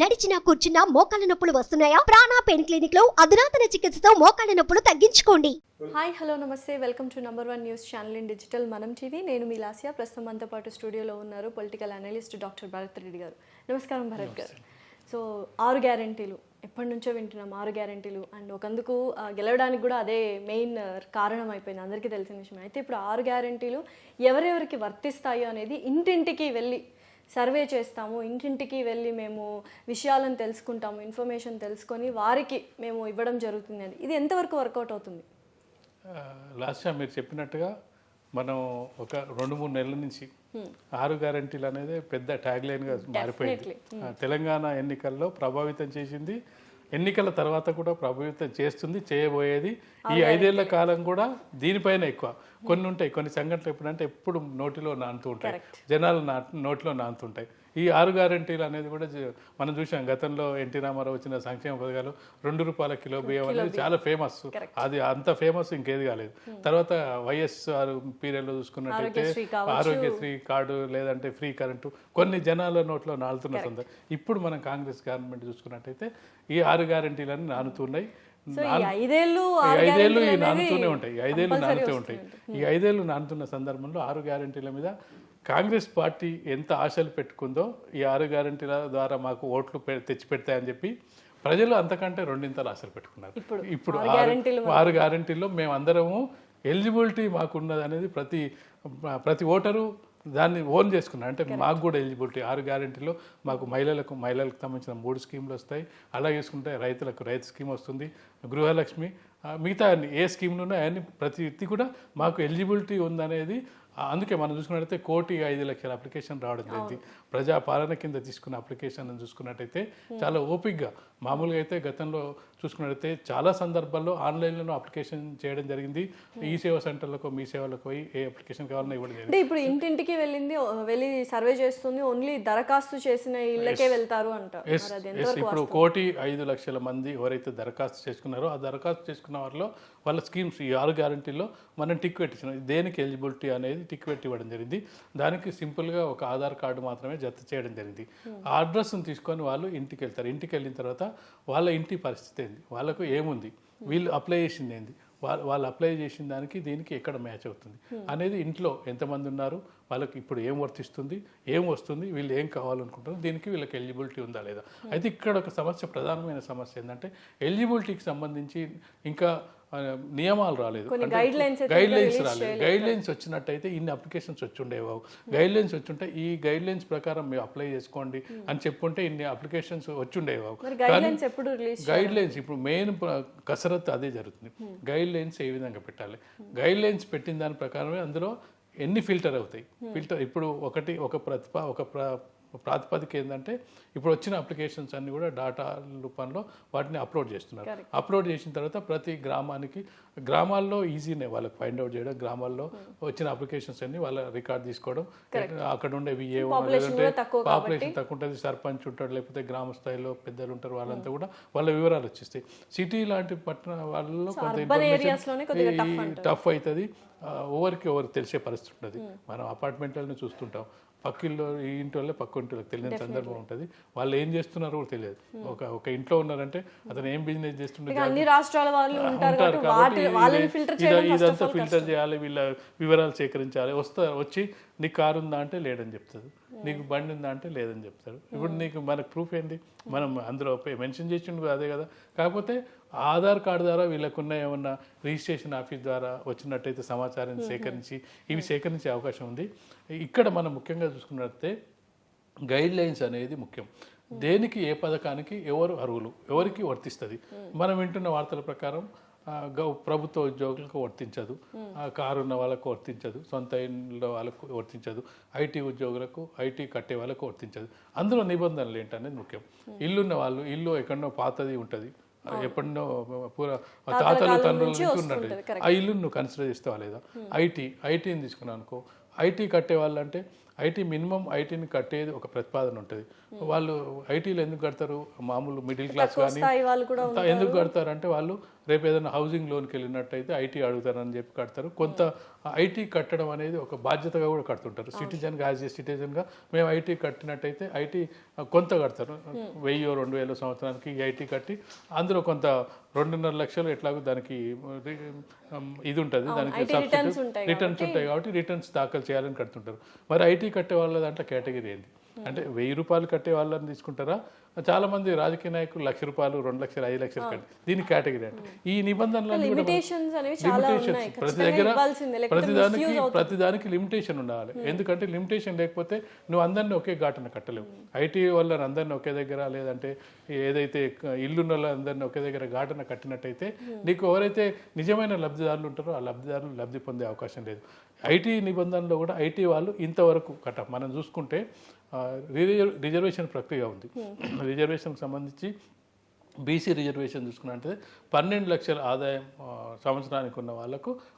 నడిచినా కూర్చున్నా మోకాళ్ళ నొప్పులు వస్తున్నాయా? ప్రాణా పెయిన్ క్లినిక్ లో అధునాతన చికిత్సతో మోకాళ్ళ నొప్పులు తగ్గించుకోండి. హాయ్ హలో నమస్తే, welcome to #1 news channel in digital మనం టీవీ. నేను మీ లాస్యా. ప్రస్తుతం మనతో పాటు స్టూడియోలో ఉన్నారు political analyst doctor Bharat Reddy గారు. నమస్కారం భరత్ గారు. సో 6 గ్యారెంటీలు ఎప్పటి నుంచో వింటున్నాం, 6 గ్యారెంటీలు అండ్ ఒకందుకు గెలవడానికి కూడా అదే మెయిన్ కారణం అయిపోయింది, అందరికీ తెలిసిన విషయం. అయితే ఇప్పుడు 6 గ్యారెంటీలు ఎవరెవరికి వర్తిస్తాయో అనేది ఇంటింటికి వెళ్ళి సర్వే చేస్తాము, ఇంటింటికి వెళ్ళి మేము విషయాలను తెలుసుకుంటాము, ఇన్ఫర్మేషన్ తెలుసుకొని వారికి మేము ఇవ్వడం జరుగుతుంది అని. ఇది ఎంతవరకు వర్కౌట్ అవుతుంది? లాస్ట్ టైం మీరు చెప్పినట్టుగా మనం ఒక 2-3 నెలల నుంచి 6 గ్యారెంటీలు అనేది పెద్ద ట్యాగ్ లైన్గా మారిపోయింది. తెలంగాణ ఎన్నికల్లో ప్రభావితం చేసింది, ఎన్నికల తర్వాత కూడా ప్రభావితం చేస్తుంది, చేయబోయేది. ఈ 5 ఏళ్ల కాలం కూడా దీనిపైన ఎక్కువ. కొన్ని ఉంటాయి, కొన్ని సంఘటనలు ఎప్పుడంటే ఎప్పుడు నోటిలో నానుతూ ఉంటాయి, జనాలు నోటిలో నానుతుంటాయి. ఈ 6 గ్యారెంటీలు అనేది కూడా మనం చూసాం. గతంలో ఎన్టీ రామారావు వచ్చిన సంక్షేమ పథకాలు ₹2 కిలో బియ్యం అనేది చాలా ఫేమస్. అది అంత ఫేమస్ ఇంకేది కాలేదు. తర్వాత వైఎస్ఆర్ పీరియడ్లో చూసుకున్నట్టయితే ఆరోగ్యశ్రీ కార్డు, లేదంటే ఫ్రీ కరెంటు, కొన్ని జనాల నోట్లో నాలుతున్న సందర్భం. ఇప్పుడు మనం కాంగ్రెస్ గవర్నమెంట్ చూసుకున్నట్టయితే ఈ 6 గ్యారెంటీలన్నీ నానుతున్నాయి. ఈ 5 ఏళ్ళు ఈ నానుతూనే ఉంటాయి, ఈ 5 ఏళ్ళు నానుతూ ఉంటాయి. ఈ 5 ఏళ్ళు నానుతున్న సందర్భంలో 6 గ్యారెంటీల మీద కాంగ్రెస్ పార్టీ ఎంత ఆశలు పెట్టుకుందో, ఈ 6 గ్యారెంటీల ద్వారా మాకు ఓట్లు తెచ్చిపెడతాయని చెప్పి ప్రజలు అంతకంటే 2 ఆశలు పెట్టుకున్నారు. ఇప్పుడు 6 గ్యారెంటీల్లో మేము అందరము ఎలిజిబిలిటీ మాకున్నది అనేది ప్రతి ఓటరు దాన్ని ఓన్ చేసుకున్నారు. అంటే మాకు కూడా ఎలిజిబిలిటీ 6 గ్యారెంటీలో మాకు మహిళలకు సంబంధించిన 3 స్కీములు వస్తాయి. అలా చూసుకుంటే రైతు స్కీమ్ వస్తుంది, గృహలక్ష్మి, మిగతా ఏ స్కీమ్లు ఉన్నాయో అవన్నీ ప్రతి కూడా మాకు ఎలిజిబిలిటీ ఉందనేది. అందుకే మనం చూసుకున్నట్టయితే 1,05,00,000 అప్లికేషన్ రావడం జరిగింది. ప్రజాపాలన కింద తీసుకున్న అప్లికేషన్ చూసుకున్నట్టయితే చాలా ఓపిక్గా, మామూలుగా అయితే గతంలో చూసుకున్నట్టయితే చాలా సందర్భాల్లో ఆన్లైన్లో అప్లికేషన్ చేయడం జరిగింది. ఈ సేవా సెంటర్లకు, మీ సేవలకు పోయి ఏ అప్లికేషన్ కావాలన్నా ఇవ్వడం జరిగింది. అంటే ఇప్పుడు ఇంటింటికి వెళ్ళి సర్వే చేస్తుంది, ఓన్లీ దరఖాస్తు చేసిన ఇళ్ళకే వెళ్తారు అంట. ఇప్పుడు 1,05,00,000 మంది ఎవరైతే దరఖాస్తు చేసుకున్నారో ఆ దరఖాస్తు చేసుకున్న వారిలో వాళ్ళ స్కీమ్స్ ఈ 6 గ్యారెంటీల్లో మనం టిక్ పెట్టించినాం. దేనికి ఎలిజిబిలిటీ అనేది టిక్ పెట్టి ఇవ్వడం జరిగింది. దానికి సింపుల్గా ఒక ఆధార్ కార్డు మాత్రమే జత చేయడం జరిగింది. ఆ అడ్రస్ను తీసుకొని వాళ్ళు ఇంటికి వెళ్తారు. ఇంటికి వెళ్ళిన తర్వాత వాళ్ళ ఇంటి పరిస్థితి ఏంది, వాళ్ళకు ఏముంది, వీళ్ళు అప్లై చేసింది ఏంది, వాళ్ళు అప్లై చేసిన దానికి దీనికి ఎక్కడ మ్యాచ్ అవుతుంది అనేది, ఇంట్లో ఎంతమంది ఉన్నారు, వాళ్ళకి ఇప్పుడు ఏం వర్తిస్తుంది, ఏం వస్తుంది, వీళ్ళు ఏం కావాలనుకుంటారు, దీనికి వీళ్ళకి ఎలిజిబిలిటీ ఉందా లేదా. అయితే ఇక్కడ ఒక సమస్య, ప్రధానమైన సమస్య ఏంటంటే ఎలిజిబిలిటీకి సంబంధించి ఇంకా నియమాలు రాలేదు, గైడ్ లైన్స్ రాలేదు. గైడ్ లైన్స్ వచ్చినట్టయితే ఇన్ని అప్లికేషన్స్ వచ్చి ఉండేవి. గైడ్ లైన్స్ వచ్చుంటే ఈ గైడ్ లైన్స్ ప్రకారం మీరు అప్లై చేసుకోండి అని చెప్పుంటే ఇన్ని అప్లికేషన్స్ వచ్చి ఉండేవి. గైడ్ లైన్స్ ఇప్పుడు మెయిన్ కసరత్తు అదే జరుగుతుంది. గైడ్ లైన్స్ ఏ విధంగా పెట్టాలి, గైడ్ లైన్స్ పెట్టిన దాని ప్రకారమే అందులో ఎన్ని ఫిల్టర్ అవుతాయి. ఇప్పుడు ఒక ప్రాతిపదిక ఏంటంటే ఇప్పుడు వచ్చిన అప్లికేషన్స్ అన్ని కూడా డాటా రూపంలో వాటిని అప్లోడ్ చేస్తున్నారు. అప్లోడ్ చేసిన తర్వాత ప్రతి గ్రామాల్లో ఈజీనే వాళ్ళకి ఫైండ్ అవుట్ చేయడం, గ్రామాల్లో వచ్చిన అప్లికేషన్స్ అన్ని వాళ్ళ రికార్డ్ తీసుకోవడం, అక్కడ ఉండే విఏఓ, లేదంటే పాపులేషన్ తక్కువ ఉంటుంది, సర్పంచ్ ఉంటాడు, లేకపోతే గ్రామ స్థాయిలో పెద్దలు ఉంటారు, వాళ్ళంతా కూడా వాళ్ళ వివరాలు వచ్చేస్తాయి. సిటీ లాంటి పట్టణ వాళ్ళలో కొంత ఇన్ఫర్మేషన్ టఫ్ అవుతుంది, ఎవరికి తెలిసే పరిస్థితి ఉంటుంది. మనం అపార్ట్మెంట్లను చూస్తుంటాం, పక్కిల్లో ఈ ఇంటి వాళ్ళే పక్క ఇంటి వాళ్ళకి తెలియని సందర్భం ఉంటుంది. వాళ్ళు ఏం చేస్తున్నారో కూడా తెలియదు. ఒక ఇంట్లో ఉన్నారంటే అతను ఏం బిజినెస్ చేస్తుంటారు, ఇదంతా ఫిల్టర్ చేయాలి, వీళ్ళ వివరాలు సేకరించాలి. వచ్చి నీకు కారు ఉందా అంటే లేదని చెప్తాడు, నీకు బండి ఉందా అంటే లేదని చెప్తాడు. ఇప్పుడు మనకు ప్రూఫ్ ఏంది, మనం అందులో మెన్షన్ చేసిండు అదే కదా. కాకపోతే ఆధార్ కార్డు ద్వారా వీళ్ళకున్న ఏమన్నా రిజిస్ట్రేషన్ ఆఫీస్ ద్వారా వచ్చినట్టయితే సమాచారాన్ని సేకరించే అవకాశం ఉంది. ఇక్కడ మనం ముఖ్యంగా చూసుకున్నట్లయితే గైడ్ లైన్స్ అనేది ముఖ్యం. దేనికి, ఏ పథకానికి ఎవరు అర్హులు, ఎవరికి వర్తిస్తుంది. మనం వింటున్న వార్తల ప్రకారం ప్రభుత్వ ఉద్యోగులకు వర్తించదు, కారు ఉన్న వాళ్ళకు వర్తించదు, సొంత ఇంట్లో వాళ్ళకు వర్తించదు, ఐటీ ఉద్యోగులకు, ఐటీ కట్టే వాళ్ళకు వర్తించదు. అందులో నిబంధనలు ఏంటనేది ముఖ్యం. ఇల్లున్న వాళ్ళు, ఇల్లు ఎక్కడో పాతది ఉంటుంది, ఎప్పుడో తాతలు తండ్రుల నుంచి ఉన్నట్టు, ఆ ఇల్లును నువ్వు కన్సిడర్ చేస్తావా లేదా. ఐటీని తీసుకున్నావు అనుకో, ఐటీ కట్టే వాళ్ళు అంటే ఐటీ మినిమం ఐటీని కట్టేది ఒక ప్రతిపాదన ఉంటుంది. వాళ్ళు ఐటీలో ఎందుకు కడతారు, మామూలు మిడిల్ క్లాస్ కానీ ఎందుకు కడతారు అంటే వాళ్ళు రేపు ఏదైనా హౌసింగ్ లోన్కి వెళ్ళినట్టయితే ఐటీ అడుగుతారని చెప్పి కడతారు. కొంత ఐటీ కట్టడం అనేది ఒక బాధ్యతగా కూడా కడుతుంటారు. సిటిజన్గా, యాజ్ ఏ సిటిజన్గా మేము ఐటీ కట్టినట్టయితే ఐటీ కొంత కడతారు 1000-2000 సంవత్సరానికి ఐటీ కట్టి అందులో కొంత 2.5 లక్షలు ఎట్లాగో దానికి ఇది ఉంటుంది, దానికి రిటర్న్స్ రిటర్న్స్ ఉంటాయి కాబట్టి రిటర్న్స్ దాఖలు చేయాలని కడుతుంటారు. మరి ఐటీ కట్టే వాళ్ళ దాంట్లో కేటగిరీ ఏంది అంటే 1000 రూపాయలు కట్టే వాళ్ళని తీసుకుంటారా? చాలా మంది రాజకీయ నాయకులు 1,00,000 రూపాయలు, 2 లక్షలు, 5 లక్షలు కట్టి దీని కేటగిరీ అంటే ఈ నిబంధనలు ప్రతిదానికి లిమిటేషన్ ఉండాలి. ఎందుకంటే లిమిటేషన్ లేకపోతే నువ్వు అందరినీ ఒకే ఘాటన కట్టలేవు. ఐటీ వాళ్ళని అందరినీ ఒకే దగ్గర, లేదంటే ఏదైతే ఇల్లున్న వాళ్ళందరినీ ఒకే దగ్గర ఘాటన కట్టినట్టయితే నీకు ఎవరైతే నిజమైన లబ్ధిదారులు ఉంటారో ఆ లబ్ధిదారులు లబ్ధి పొందే అవకాశం లేదు. ఐటీ నిబంధనలో కూడా ఐటీ వాళ్ళు ఇంతవరకు మనం చూసుకుంటే రిజర్వేషన్ ప్రక్రియ ఉంది. రిజర్వేషన్కి సంబంధించి బీసీ రిజర్వేషన్ చూసుకున్నట్టే 12 లక్షల ఆదాయం సంవత్సరానికి ఉన్న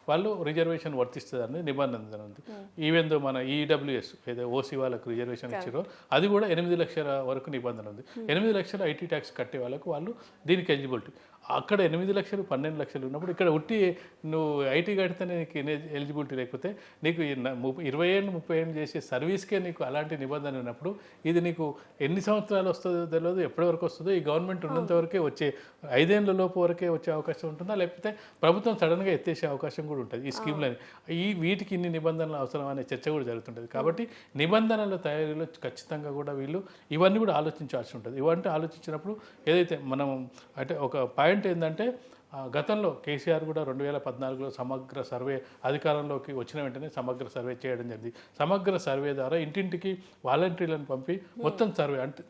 వాళ్ళు రిజర్వేషన్ వర్తిస్తుందని నిబంధన ఉంది. ఈవెన్ దో మన ఈడబ్ల్యూఎస్ ఏదో ఓసీ వాళ్ళకు రిజర్వేషన్ ఇచ్చారో అది కూడా 8 లక్షల వరకు నిబంధన ఉంది. 8 లక్షల ఐటీ ట్యాక్స్ కట్టే వాళ్ళు దీనికి ఎలిజిబిలిటీ. అక్కడ 8 లక్షలు 12 లక్షలు ఉన్నప్పుడు ఇక్కడ ఉట్టి నువ్వు ఐటీ కడితేనే నీకు ఎలిజిబిలిటీ లేకపోతే నీకు 20 ఏళ్ళు 30 ఏళ్ళు చేసే సర్వీస్కే నీకు అలాంటి నిబంధన ఉన్నప్పుడు ఇది నీకు ఎన్ని సంవత్సరాలు వస్తుందో తెలియదు, ఎప్పటి వరకు వస్తుందో. ఈ గవర్నమెంట్ ఉన్నంత వరకే వచ్చే 5 ఏళ్ళ లోపు వరకే వచ్చే అవకాశం ఉంటుందా, లేకపోతే ప్రభుత్వం సడన్గా ఎత్తేసే అవకాశం కూడా ఉంటుంది ఈ స్కీమ్లని. వీటికి ఇన్ని నిబంధనలు అవసరం అనే చర్చ కూడా జరుగుతుంటుంది. కాబట్టి నిబంధనల తయారీలో ఖచ్చితంగా కూడా వీళ్ళు ఇవన్నీ కూడా ఆలోచించాల్సి ఉంటుంది. ఇవన్నీ ఆలోచించినప్పుడు ఏదైతే మనం అంటే ఒక పాయింట్ ఏంటంటే గతంలో కేసీఆర్ కూడా 2014లో సమగ్ర సర్వే అధికారంలోకి వచ్చిన వెంటనే సమగ్ర సర్వే చేయడం జరిగింది. సమగ్ర సర్వే ద్వారా ఇంటింటికి వాలంటీర్లను పంపి మొత్తం సర్వే అంటే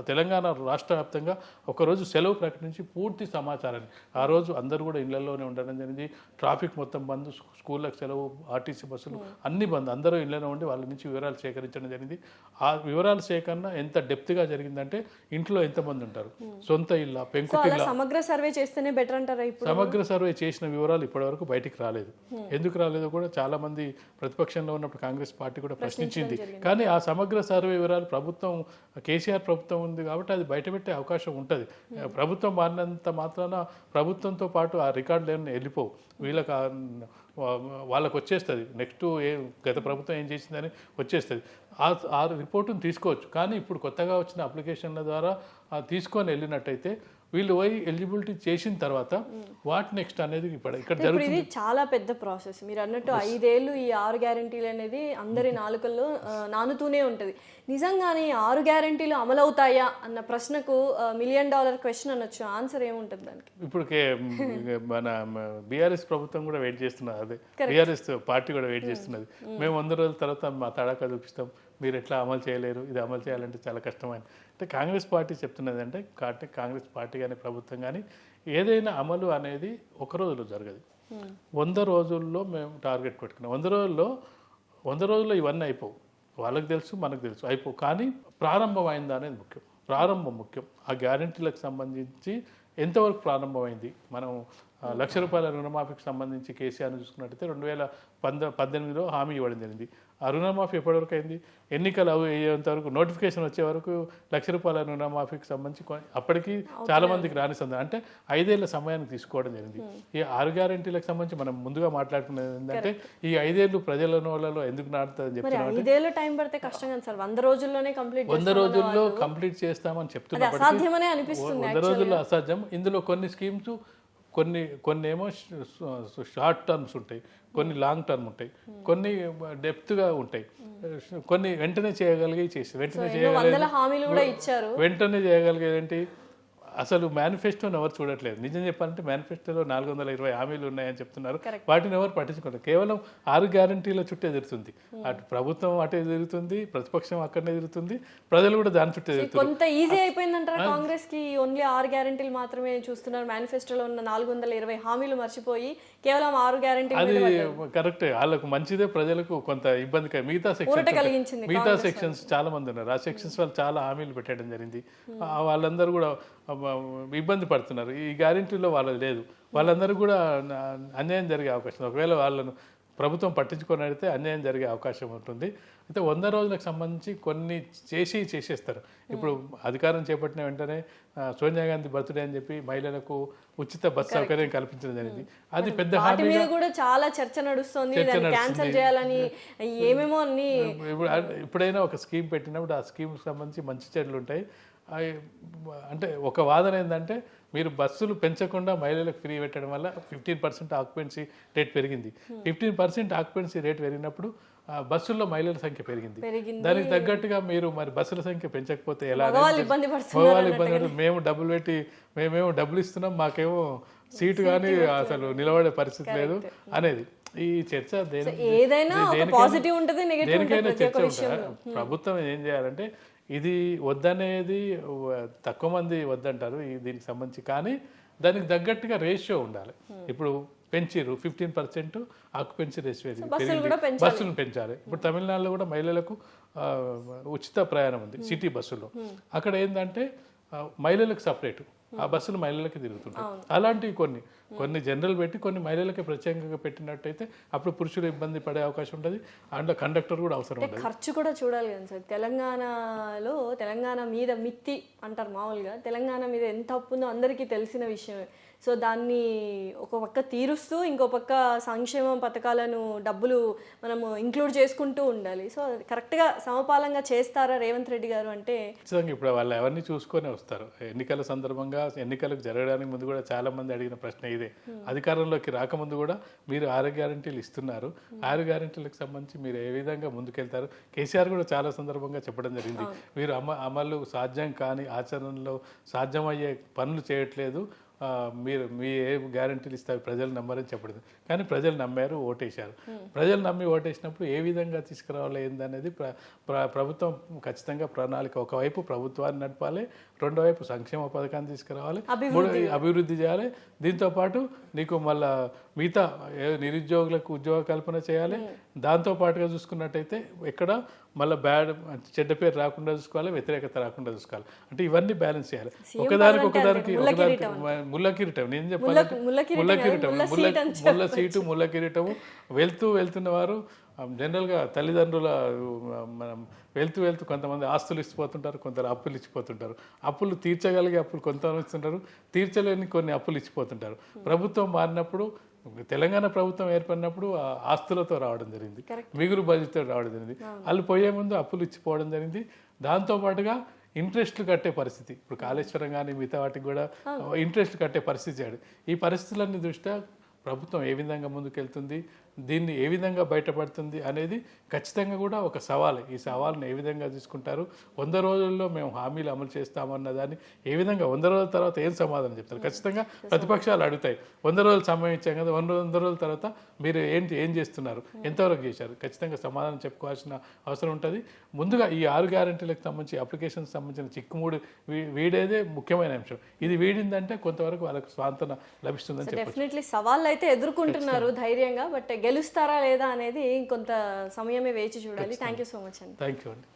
తెలంగాణ రాష్ట్ర వ్యాప్తంగా ఒకరోజు సెలవు ప్రకటించి పూర్తి సమాచారాన్ని ఆ రోజు అందరూ కూడా ఇళ్లలోనే ఉండడం జరిగింది. ట్రాఫిక్ మొత్తం బంద్, స్కూళ్ళకు సెలవు, ఆర్టీసీ బస్సులు అన్ని బంద్, అందరూ ఇళ్లలో ఉండి వాళ్ళ నుంచి వివరాలు సేకరించడం జరిగింది. ఆ వివరాల సేకరణ ఎంత డెప్త్గా జరిగిందంటే ఇంట్లో ఎంతమంది ఉంటారు, సొంత ఇళ్ళ, పెంకుటిళ్ళ, సమగ్ర సర్వే చేస్తేనే బెటర్ అంటారా? సమగ్ర సర్వే చేసిన వివరాలు ఇప్పటివరకు బయటికి రాలేదు. ఎందుకు రాలేదో కూడా చాలా మంది ప్రతిపక్షంలో ఉన్నప్పుడు కాంగ్రెస్ పార్టీ కూడా ప్రశ్నించింది. కానీ ఆ సమగ్ర సర్వే వివరాలు ప్రభుత్వం కేసీఆర్ ప్రభుత్వం ఉంది కాబట్టి అది బయటపెట్టే అవకాశం ఉంటుంది. ప్రభుత్వం మారినంత మాత్రాన ప్రభుత్వంతో పాటు ఆ రికార్డులు వెళ్ళిపోవు. వాళ్ళకు వచ్చేస్తుంది. నెక్స్ట్ గత ప్రభుత్వం ఏం చేసిందని వచ్చేస్తుంది. ఆ రిపోర్టును తీసుకోవచ్చు. కానీ ఇప్పుడు కొత్తగా వచ్చిన అప్లికేషన్ల ద్వారా తీసుకొని వెళ్ళినట్టయితే వీళ్ళు పోయి ఎలిజిబిలిటీ చేసిన తర్వాత వాట్ నెక్స్ట్ అనేది ఇక్కడ జరుగుతుంది. ఇది చాలా పెద్ద ప్రాసెస్. మీరు అన్నట్టు 5 ఏళ్ళు ఈ 6 గ్యారెంటీలు అనేది అందరి నాలుకల్లో నానుతూనే ఉంటుంది. నిజంగానే 6 గ్యారెంటీలు అమలవుతాయా అన్న ప్రశ్నకు $1 మిలియన్ క్వశ్చన్ అనొచ్చు. ఆన్సర్ ఏముంటుంది దానికి? ఇప్పుడు మన బీఆర్ఎస్ ప్రభుత్వం కూడా వెయిట్ చేస్తున్నది, అదే బీఆర్ఎస్ పార్టీ కూడా వెయిట్ చేస్తున్నది. మేము 100 రోజుల తర్వాత మా తడాకా చూపిస్తాం, మీరు ఎట్లా అమలు చేయలేరు, ఇది అమలు చేయాలంటే చాలా కష్టమైంది. అంటే కాంగ్రెస్ పార్టీ చెప్తున్నది అంటే కాంగ్రెస్ పార్టీ కానీ ప్రభుత్వం కానీ ఏదైనా అమలు అనేది ఒక రోజులో జరగదు. 100 రోజుల్లో మేము టార్గెట్ పెట్టుకున్నాం. 100 రోజుల్లో ఇవన్నీ అయిపోవు. వాళ్ళకి తెలుసు, మనకు తెలుసు, అయిపోవు. కానీ ప్రారంభం అయిందా అనేది ముఖ్యం. ప్రారంభం ముఖ్యం. ఆ గ్యారెంటీలకు సంబంధించి ఎంతవరకు ప్రారంభమైంది. మనం ₹1,00,000 రుణమాఫీకి సంబంధించి కేసీఆర్ని చూసుకున్నట్టయితే 2018లో హామీ ఇవ్వడం జరిగింది. ఆ రుణమాఫీ ఎప్పటివరకు అయింది? ఎన్నికలు అయ్యేంత వరకు, నోటిఫికేషన్ వచ్చే వరకు ₹1,00,000 రుణమాఫీకి సంబంధించి అప్పటికి చాలా మందికి రాని సందర్భం అంటే 5 ఏళ్ల సమయానికి తీసుకోవడం జరిగింది. ఈ 6 గ్యారెంటీలకు సంబంధించి మనం ముందుగా మాట్లాడుకునేది ఏంటంటే ఈ 5 ఏళ్ళు ప్రజల వాళ్ళలో ఎందుకు నాటుతుందని చెప్తున్నాం. 5 ఏళ్ళు టైం పడితే కష్టం కదా సార్. 100 రోజుల్లోనే 100 రోజుల్లో కంప్లీట్ చేస్తామని చెప్తున్నప్పటికీ 100 రోజుల్లో అసాధ్యం. ఇందులో కొన్ని స్కీమ్స్ కొన్ని ఏమో షార్ట్ టర్మ్స్ ఉంటాయి, కొన్ని లాంగ్ టర్మ్ ఉంటాయి, కొన్ని డెప్త్గా ఉంటాయి, కొన్ని వెంటనే చేయగలిగి వెంటనే చేయగలిగేదేంటి అసలు మేనిఫెస్టోని ఎవరు చూడట్లేదు. నిజం చెప్పాలంటే మేనిఫెస్టోలో 420 హామీలు ఉన్నాయని చెప్తున్నారు. వాటిని ఎవరు పట్టించుకోలేదు. కేవలం 6 గ్యారెంటీల చుట్టే తిరుగుతుంది. అటు ప్రభుత్వం అటే తిరుగుతుంది, ప్రతిపక్షం అక్కడనే తిరుగుతుంది, ప్రజలు కూడా దాని చుట్టే తిరుగుతుంది. కొంత ఈజీ అయిపోయిందంటారా కాంగ్రెస్ కి? ఓన్లీ 6 గ్యారెంటీలు మాత్రమే చూస్తున్నారు. మేనిఫెస్టోలో ఉన్న 420 హామీలు మర్చిపోయి కేవలం 6 గ్యారెంటీలు. అది కరెక్టే, వాళ్ళకు మంచిదే, ప్రజలకు కొంత ఇబ్బంది. మిగతా సెక్షన్స్ చాలా మంది ఉన్నారు. ఆ సెక్షన్స్ వాళ్ళు చాలా హామీలు పెట్టడం జరిగింది. వాళ్ళందరూ కూడా ఇబ్బంది పడుతున్నారు. ఈ గ్యారెంటీలో వాళ్ళది లేదు. వాళ్ళందరూ కూడా అన్యాయం జరిగే అవకాశం. ఒకవేళ వాళ్ళను ప్రభుత్వం పట్టించుకొని అయితే అన్యాయం జరిగే అవకాశం ఉంటుంది. అయితే 100 రోజులకు సంబంధించి కొన్ని చేసేస్తారు. ఇప్పుడు అధికారం చేపట్టిన వెంటనే సోనియా గాంధీ బర్త్డే అని చెప్పి మహిళలకు ఉచిత బస్ సౌకర్యం కల్పించడం జరిగింది. అది పెద్ద వాటి మీద కూడా చాలా చర్చ నడుస్తుంది, దాన్ని క్యాన్సిల్ చేయాలని ఏమేమో అన్ని. ఇప్పుడైనా ఒక స్కీమ్ పెట్టినప్పుడు ఆ స్కీమ్కి సంబంధించి మంచి చెడులు ఉంటాయి. అంటే ఒక వాదన ఏంటంటే మీరు బస్సులు పెంచకుండా మహిళలకు ఫ్రీ పెట్టడం వల్ల 15% ఆక్యుపెన్సీ రేట్ పెరిగింది. 15% ఆక్యుపెన్సీ రేట్ పెరిగినప్పుడు బస్సుల్లో మహిళల సంఖ్య పెరిగింది. దానికి తగ్గట్టుగా మీరు మరి బస్సుల సంఖ్య పెంచకపోతే ఎలా? మగవాళ్ళు ఇబ్బంది పడుతున్నారు. మేమేమో డబ్బులు ఇస్తున్నాం, మాకేమో సీటు కానీ అసలు నిలబడే పరిస్థితి లేదు అనేది ఈ చర్చ. దేనికైనా చర్చ ఉంటుంది. ప్రభుత్వం ఏం చేయాలంటే ఇది వద్దనేది తక్కువ మంది వద్దంటారు దీనికి సంబంధించి, కానీ దానికి తగ్గట్టుగా రేషియో ఉండాలి. ఇప్పుడు పెంచిర్రు 15% ఆక్యుపెన్సీ రేషియో బస్సులను పెంచాలి. ఇప్పుడు తమిళనాడులో కూడా మహిళలకు ఉచిత ప్రయాణం ఉంది సిటీ బస్సులో. అక్కడ ఏంటంటే మహిళలకు సపరేట్ ఆ బస్సులు మహిళలకి తిరుగుతుంటాయి. అలాంటివి కొన్ని జనరల్ పెట్టి కొన్ని మహిళలకి ప్రత్యేకంగా పెట్టినట్టయితే అప్పుడు పురుషులు ఇబ్బంది పడే అవకాశం ఉంటుంది. అందులో కండక్టర్ కూడా అవసరం ఉంటుంది. ఖర్చు కూడా చూడాలి కదా సార్. తెలంగాణ మీద మిత్తి అంటారు మామూలుగా. తెలంగాణ మీద ఎంత అప్పు ఉందో అందరికీ తెలిసిన విషయమే. సో దాన్ని ఒక పక్క తీరుస్తూ ఇంకో పక్క సంక్షేమ పథకాలను డబ్బులు మనము ఇంక్లూడ్ చేసుకుంటూ ఉండాలి. సో కరెక్ట్గా సమపాలంగా చేస్తారా రేవంత్ రెడ్డి గారు అంటే? ఇప్పుడు వాళ్ళు ఎవరిని చూసుకొని వస్తారు. ఎన్నికల సందర్భంగా ఎన్నికలకు జరగడానికి ముందు కూడా చాలా మంది అడిగిన ప్రశ్న ఇదే. అధికారంలోకి రాకముందు కూడా మీరు 6 గ్యారెంటీలు ఇస్తున్నారు, 6 గ్యారెంటీలకు సంబంధించి మీరు ఏ విధంగా ముందుకెళ్తారు? కేసీఆర్ కూడా చాలా సందర్భంగా చెప్పడం జరిగింది, మీరు అమలు సాధ్యం కాని ఆచరణలో సాధ్యమయ్యే పనులు చేయట్లేదు, మీ ఏ గ్యారెంటీలు ఇస్తారు ప్రజలు నమ్మరని చెప్పలేదు. కానీ ప్రజలు నమ్మారు, ఓటేశారు. ప్రజలు నమ్మి ఓటేసినప్పుడు ఏ విధంగా తీసుకురావాలి ఏందనేది ప్రభుత్వం ఖచ్చితంగా ప్రణాళిక. ఒకవైపు ప్రభుత్వాన్ని నడపాలి, రెండో వైపు సంక్షేమ పథకాన్ని తీసుకురావాలి, అభివృద్ధి చేయాలి. దీంతోపాటు నీకు మళ్ళా మిగతా నిరుద్యోగులకు ఉద్యోగ కల్పన చేయాలి. దాంతోపాటుగా చూసుకున్నట్టయితే ఎక్కడ మళ్ళీ చెడ్డ పేరు రాకుండా చూసుకోవాలి, వ్యతిరేకత రాకుండా చూసుకోవాలి. అంటే ఇవన్నీ బ్యాలెన్స్ చేయాలి. ఒకదానికి ముళ్ళ కిరీటం. నేను చెప్పాలంటే ముళ్ళ సీటు ముళ్ళ కిరీటము. వెళ్తున్న వారు జనరల్గా తల్లిదండ్రుల మనం వెళ్తూ కొంతమంది ఆస్తులు ఇచ్చిపోతుంటారు, కొందరు అప్పులు ఇచ్చిపోతుంటారు. అప్పులు తీర్చగలిగే అప్పులు కొంతమంది ఇస్తుంటారు, తీర్చలేని కొన్ని అప్పులు ఇచ్చిపోతుంటారు. ప్రభుత్వం మారినప్పుడు తెలంగాణ ప్రభుత్వం ఏర్పడినప్పుడు ఆస్తులతో రావడం జరిగింది, మిగులు బడ్జెట్తో రావడం జరిగింది. వాళ్ళు పోయే ముందు అప్పులు ఇచ్చిపోవడం జరిగింది. దాంతోపాటుగా ఇంట్రెస్ట్లు కట్టే పరిస్థితి, ఇప్పుడు కాళేశ్వరం కానీ మిగతా వాటికి కూడా ఇంట్రెస్ట్లు కట్టే పరిస్థితి చేయడం. ఈ పరిస్థితులన్నీ దృష్ట్యా ప్రభుత్వం ఏ విధంగా ముందుకెళ్తుంది, దీన్ని ఏ విధంగా బయటపడుతుంది అనేది ఖచ్చితంగా కూడా ఒక సవాల్. ఈ సవాల్ను ఏ విధంగా తీసుకుంటారు? 100 రోజుల్లో మేము హామీలు అమలు చేస్తామన్న దాన్ని ఏ విధంగా 100 రోజుల తర్వాత ఏం సమాధానం చెప్తారు? ఖచ్చితంగా ప్రతిపక్షాలు అడుగుతాయి. 100 రోజులు సమయం ఇచ్చాం కదా, 100 రోజుల తర్వాత మీరు ఏం చేస్తున్నారు, ఎంతవరకు చేశారు? ఖచ్చితంగా సమాధానం చెప్పుకోవాల్సిన అవసరం ఉంటుంది. ముందుగా ఈ 6 గ్యారెంటీలకు సంబంధించి అప్లికేషన్కి సంబంధించిన చిక్కుముడి వీడేదే ముఖ్యమైన అంశం. ఇది వీడిందంటే కొంతవరకు వాళ్ళకి స్వాంతన లభిస్తుందని చెప్పారు. డెఫినెట్లీ సవాళ్ళు అయితే ఎదుర్కొంటున్నారు ధైర్యంగా, బట్ గెలుస్తారా లేదా అనేది కొంత సమయమే వేచి చూడాలి. థ్యాంక్ యూ సో మచ్ అండి. థ్యాంక్ యూ అండి.